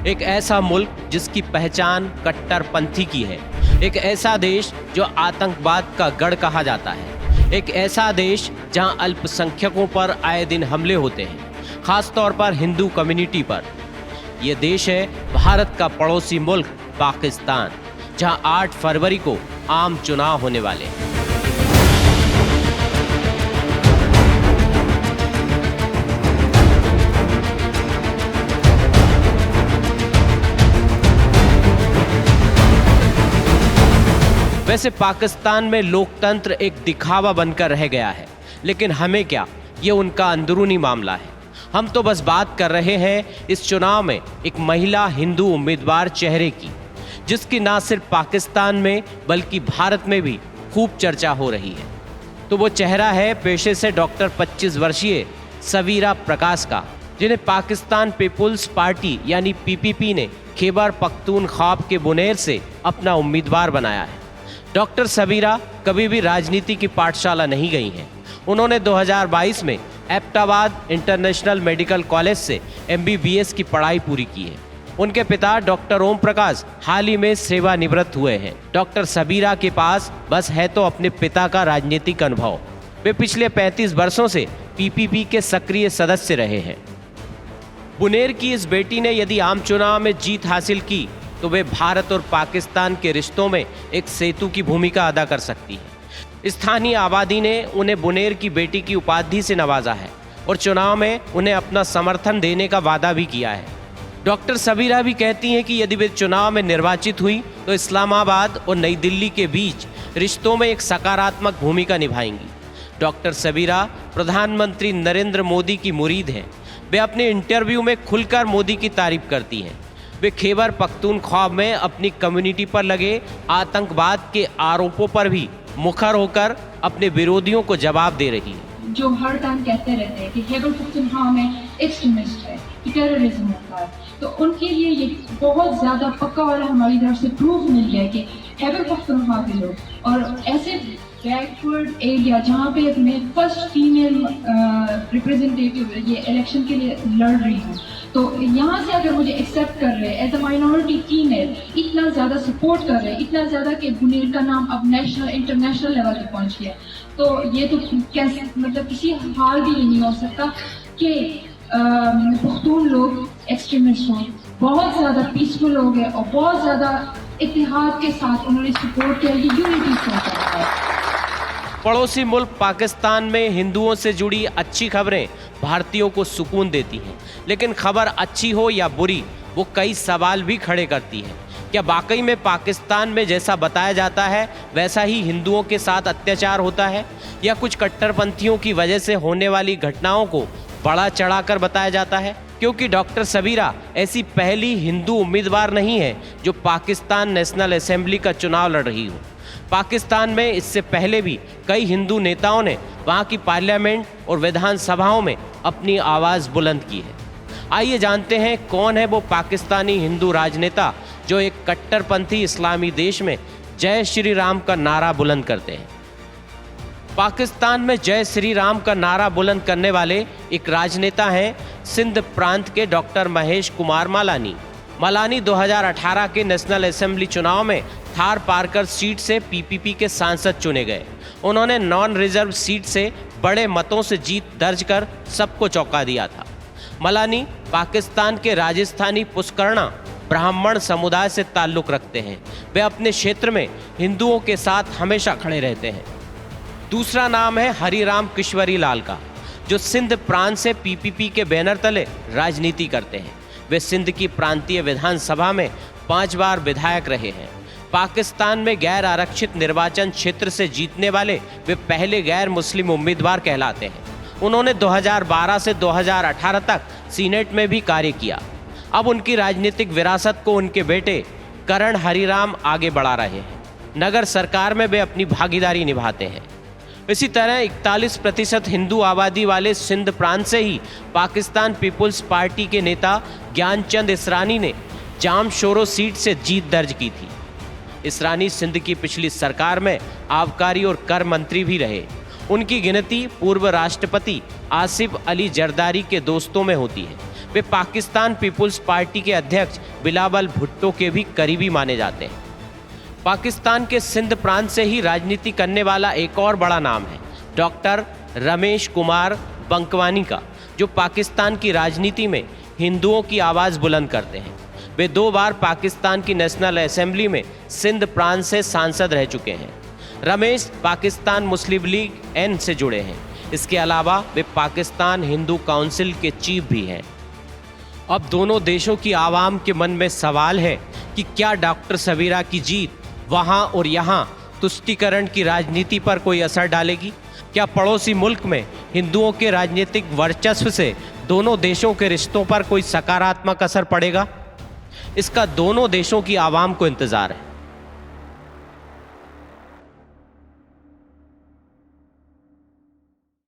एक ऐसा मुल्क जिसकी पहचान कट्टरपंथी की है, एक ऐसा देश जो आतंकवाद का गढ़ कहा जाता है, एक ऐसा देश जहां अल्पसंख्यकों पर आए दिन हमले होते हैं, खास तौर पर हिंदू कम्युनिटी पर। ये देश है भारत का पड़ोसी मुल्क पाकिस्तान, जहां 8 फरवरी को आम चुनाव होने वाले हैं। वैसे पाकिस्तान में लोकतंत्र एक दिखावा बनकर रह गया है, लेकिन हमें क्या, ये उनका अंदरूनी मामला है। हम तो बस बात कर रहे हैं इस चुनाव में एक महिला हिंदू उम्मीदवार चेहरे की, जिसकी ना सिर्फ पाकिस्तान में बल्कि भारत में भी खूब चर्चा हो रही है। तो वो चेहरा है पेशे से डॉक्टर 25 वर्षीय सबीरा प्रकाश का, जिन्हें पाकिस्तान पीपुल्स पार्टी यानी पीपीपी ने खैबर पख्तूनख्वा के बुनेर से अपना उम्मीदवार बनाया है। डॉक्टर सबीरा कभी भी राजनीति की पाठशाला नहीं गई हैं। उन्होंने 2022 में एबटाबाद इंटरनेशनल मेडिकल कॉलेज से MBBS की पढ़ाई पूरी की है। उनके पिता डॉक्टर ओम प्रकाश हाल ही में सेवानिवृत्त हुए हैं। डॉक्टर सबीरा के पास बस है तो अपने पिता का राजनीतिक अनुभव। वे पिछले 35 वर्षों से पीपीपी के सक्रिय सदस्य रहे हैं। बुनेर की इस बेटी ने यदि आम चुनाव में जीत हासिल की तो वे भारत और पाकिस्तान के रिश्तों में एक सेतु की भूमिका अदा कर सकती है। स्थानीय आबादी ने उन्हें बुनेर की बेटी की उपाधि से नवाजा है और चुनाव में उन्हें अपना समर्थन देने का वादा भी किया है। डॉक्टर सबीरा भी कहती हैं कि यदि वे चुनाव में निर्वाचित हुई तो इस्लामाबाद और नई दिल्ली के बीच रिश्तों में एक सकारात्मक भूमिका निभाएंगी। डॉक्टर सबीरा प्रधानमंत्री नरेंद्र मोदी की मुरीद हैं। वे अपने इंटरव्यू में खुलकर मोदी की तारीफ करती हैं। वे खैबर पख्तूनख्वा में अपनी कम्युनिटी पर लगे आतंकवाद के आरोपों पर भी मुखर होकर अपने विरोधियों को जवाब दे रही है। जो हर टाइम कहते रहते हैं कि खैबर पख्तूनख्वा में एक्सट्रीमिस्ट है, कि टेररिज्म होता है, तो उनके लिए ये बहुत ज़्यादा पक्का वाला हमारी तरफ से प्रूफ मिल गया कि खैबर पख्तूनख्वा के लोग और ऐसे बैकवर्ड एरिया जहाँ पे मैं फर्स्ट फीमेल रिप्रेजेंटेटिव ये इलेक्शन के लिए लड़ रही हूँ, तो यहाँ से अगर मुझे एक्सेप्ट कर रहे हैं एज अ माइनॉरिटी फीमेल, इतना ज़्यादा सपोर्ट कर रहे हैं, इतना ज़्यादा कि बुनेर का नाम अब नेशनल इंटरनेशनल लेवल पे पहुँच गया, तो ये तो कैसे, मतलब किसी हाल भी नहीं हो सकता कि पख्तून लोग एक्सट्रीमिस्ट हों। बहुत ज़्यादा पीसफुल लोग हैं और बहुत ज़्यादा इत्तेहाद के साथ उन्होंने सपोर्ट किया, ये यूनिटी से है। पड़ोसी मुल्क पाकिस्तान में हिंदुओं से जुड़ी अच्छी खबरें भारतीयों को सुकून देती हैं, लेकिन खबर अच्छी हो या बुरी, वो कई सवाल भी खड़े करती है। क्या वाकई में पाकिस्तान में जैसा बताया जाता है वैसा ही हिंदुओं के साथ अत्याचार होता है, या कुछ कट्टरपंथियों की वजह से होने वाली घटनाओं को बड़ा चढ़ाकर बताया जाता है? क्योंकि डॉक्टर सबीरा ऐसी पहली हिंदू उम्मीदवार नहीं है जो पाकिस्तान नेशनल असेंबली का चुनाव लड़ रही हो। पाकिस्तान में इससे पहले भी कई हिंदू नेताओं ने वहाँ की पार्लियामेंट और विधानसभाओं में अपनी आवाज़ बुलंद की है। आइए जानते हैं कौन है वो पाकिस्तानी हिंदू राजनेता जो एक कट्टरपंथी इस्लामी देश में जय श्री राम का नारा बुलंद करते हैं। पाकिस्तान में जय श्री राम का नारा बुलंद करने वाले एक राजनेता हैं सिंध प्रांत के डॉक्टर महेश कुमार मालानी। मालानी 2018 के नेशनल असेंबली चुनाव में थार पारकर सीट से पीपीपी के सांसद चुने गए। उन्होंने नॉन रिजर्व सीट से बड़े मतों से जीत दर्ज कर सबको चौंका दिया था। मालानी पाकिस्तान के राजस्थानी पुष्करना ब्राह्मण समुदाय से ताल्लुक़ रखते हैं। वे अपने क्षेत्र में हिंदुओं के साथ हमेशा खड़े रहते हैं। दूसरा नाम है हरिराम किश्वरी लाल का, जो सिंध प्रांत से पीपीपी के बैनर तले राजनीति करते हैं। वे सिंध की प्रांतीय विधानसभा में 5 बार विधायक रहे हैं। पाकिस्तान में गैर आरक्षित निर्वाचन क्षेत्र से जीतने वाले वे पहले गैर मुस्लिम उम्मीदवार कहलाते हैं। उन्होंने 2012 से 2018 तक सीनेट में भी कार्य किया। अब उनकी राजनीतिक विरासत को उनके बेटे करण हरिराम आगे बढ़ा रहे हैं। नगर सरकार में वे अपनी भागीदारी निभाते हैं। इसी तरह 41% हिंदू आबादी वाले सिंध प्रांत से ही पाकिस्तान पीपुल्स पार्टी के नेता ज्ञानचंद इसरानी ने जामशोरो सीट से जीत दर्ज की थी। इसरानी सिंध की पिछली सरकार में आबकारी और कर मंत्री भी रहे। उनकी गिनती पूर्व राष्ट्रपति आसिफ अली जरदारी के दोस्तों में होती है। वे पाकिस्तान पीपुल्स पार्टी के अध्यक्ष बिलावल भुट्टो के भी करीबी माने जाते हैं। पाकिस्तान के सिंध प्रांत से ही राजनीति करने वाला एक और बड़ा नाम है डॉक्टर रमेश कुमार बंकवानी का, जो पाकिस्तान की राजनीति में हिंदुओं की आवाज़ बुलंद करते हैं। वे 2 बार पाकिस्तान की नेशनल असेंबली में सिंध प्रांत से सांसद रह चुके हैं। रमेश पाकिस्तान मुस्लिम लीग एन से जुड़े हैं। इसके अलावा वे पाकिस्तान हिंदू काउंसिल के चीफ भी हैं। अब दोनों देशों की आवाम के मन में सवाल है कि क्या डॉक्टर सबीरा की जीत वहाँ और यहाँ तुष्टीकरण की राजनीति पर कोई असर डालेगी? क्या पड़ोसी मुल्क में हिंदुओं के राजनीतिक वर्चस्व से दोनों देशों के रिश्तों पर कोई सकारात्मक असर पड़ेगा? इसका दोनों देशों की आवाम को इंतज़ार है।